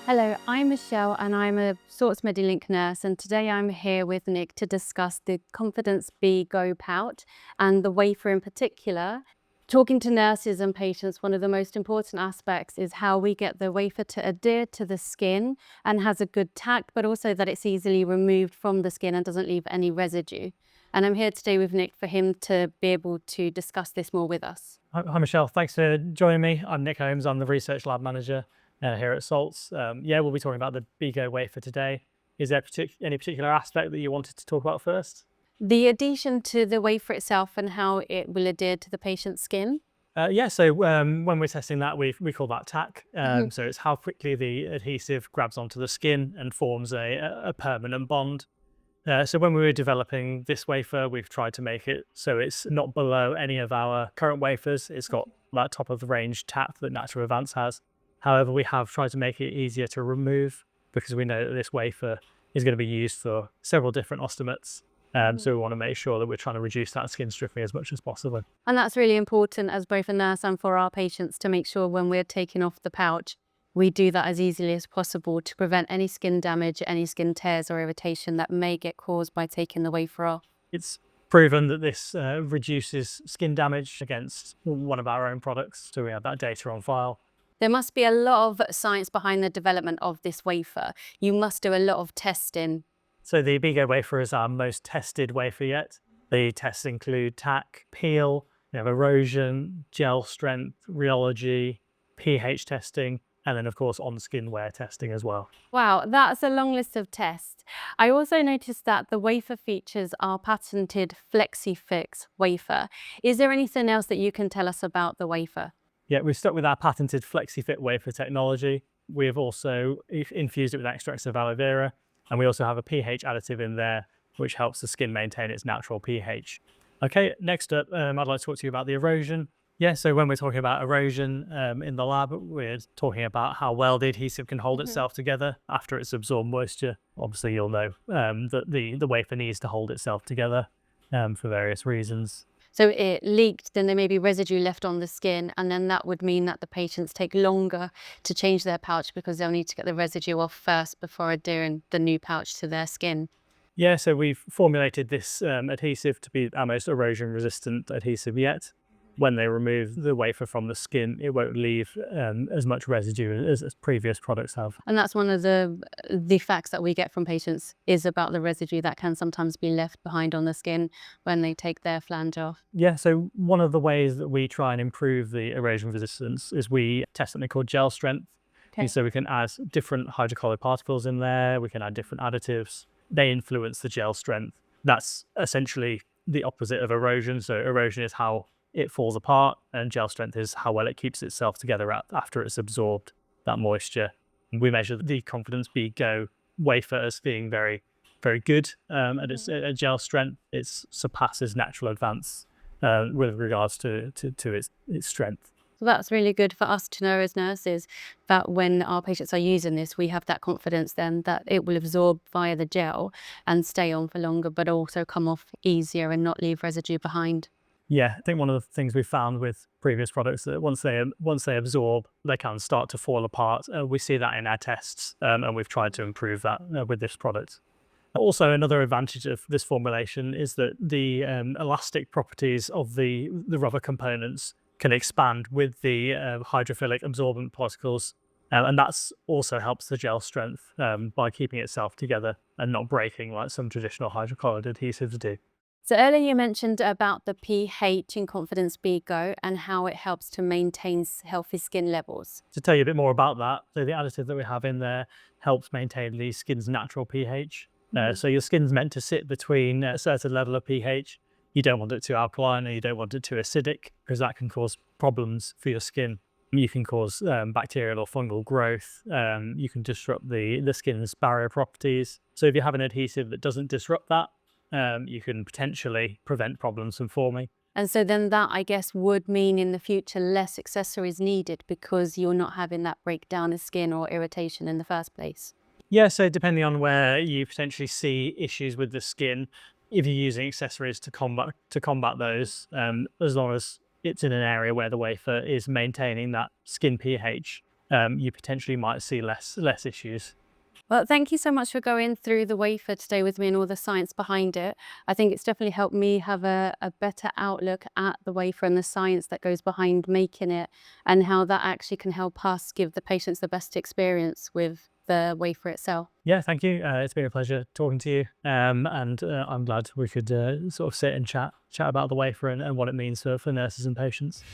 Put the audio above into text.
Hello, I'm Michelle and I'm a Sorts Medilink nurse, and today I'm here with Nick to discuss the Confidence B Go pouch and the wafer in particular. Talking to nurses and patients, one of the most important aspects is how we get the wafer to adhere to the skin and has a good tact, but also that it's easily removed from the skin and doesn't leave any residue. And I'm here today with Nick for him to be able to discuss this more with us. Hi, Michelle. Thanks for joining me. I'm Nick Holmes. I'm the research lab manager here at Salts. We'll be talking about the BGO wafer today. Is there any particular aspect that you wanted to talk about first? The adhesion to the wafer itself and how it will adhere to the patient's skin. When we're testing that, we call that tack. Mhm. So it's how quickly the adhesive grabs onto the skin and forms a permanent bond. So when we were developing this wafer, we've tried to make it so it's not below any of our current wafers. It's got that top of the range tap that Natural Advance has. However, we have tried to make it easier to remove because we know that this wafer is going to be used for several different ostomates. So we want to make sure that we're trying to reduce that skin stripping as much as possible. And that's really important as both a nurse and for our patients to make sure when we're taking off the pouch, we do that as easily as possible to prevent any skin damage, any skin tears or irritation that may get caused by taking the wafer off. It's proven that this reduces skin damage against one of our own products. So we have that data on file. There must be a lot of science behind the development of this wafer. You must do a lot of testing. So the BGO wafer is our most tested wafer yet. The tests include tack, peel, we have erosion, gel strength, rheology, pH testing, and then of course on-skin wear testing as well. Wow, that's a long list of tests. I also noticed that the wafer features our patented FlexiFix wafer. Is there anything else that you can tell us about the wafer? Yeah, we've stuck with our patented FlexiFit wafer technology. We have also infused it with extracts of aloe vera, and we also have a pH additive in there, which helps the skin maintain its natural pH. Okay, next up, I'd like to talk to you about the erosion. Yeah, so when we're talking about erosion in the lab, we're talking about how well the adhesive can hold itself together after it's absorbed moisture. Obviously, you'll know that the wafer needs to hold itself together for various reasons. So it leaked, then there may be residue left on the skin, and then that would mean that the patients take longer to change their pouch because they'll need to get the residue off first before adhering the new pouch to their skin. Yeah, so we've formulated this adhesive to be our most erosion resistant adhesive yet. When they remove the wafer from the skin, it won't leave as much residue as previous products have. And that's one of the facts that we get from patients is about the residue that can sometimes be left behind on the skin when they take their flange off. Yeah, so one of the ways that we try and improve the erosion resistance is we test something called gel strength. Okay. So we can add different hydrocolloid particles in there, we can add different additives. They influence the gel strength. That's essentially the opposite of erosion. So erosion is how it falls apart, and gel strength is how well it keeps itself together after it's absorbed that moisture. We measure the Confidence B Go wafer as being very, very good at its gel strength. It surpasses Natural Advance with regards to its strength. So that's really good for us to know as nurses that when our patients are using this, we have that confidence then that it will absorb via the gel and stay on for longer, but also come off easier and not leave residue behind. Yeah, I think one of the things we've found with previous products that once they absorb, they can start to fall apart. We see that in our tests, and we've tried to improve that with this product. Also, another advantage of this formulation is that the elastic properties of the rubber components can expand with the hydrophilic absorbent particles, and that's also helps the gel strength by keeping itself together and not breaking like some traditional hydrocolloid adhesives do. So earlier you mentioned about the pH in Confidence B Go and how it helps to maintain healthy skin levels. To tell you a bit more about that, so the additive that we have in there helps maintain the skin's natural pH. So your skin's meant to sit between a certain level of pH. You don't want it too alkaline and you don't want it too acidic because that can cause problems for your skin. You can cause bacterial or fungal growth. You can disrupt the skin's barrier properties. So if you have an adhesive that doesn't disrupt that, you can potentially prevent problems from forming. And so then that, I guess, would mean in the future less accessories needed because you're not having that breakdown of skin or irritation in the first place. Yeah, so depending on where you potentially see issues with the skin, if you're using accessories to combat those, as long as it's in an area where the wafer is maintaining that skin pH, you potentially might see less issues. Well, thank you so much for going through the wafer today with me and all the science behind it. I think it's definitely helped me have a better outlook at the wafer and the science that goes behind making it, and how that actually can help us give the patients the best experience with the wafer itself. Yeah, thank you. It's been a pleasure talking to you, and I'm glad we could sort of sit and chat about the wafer and what it means for nurses and patients.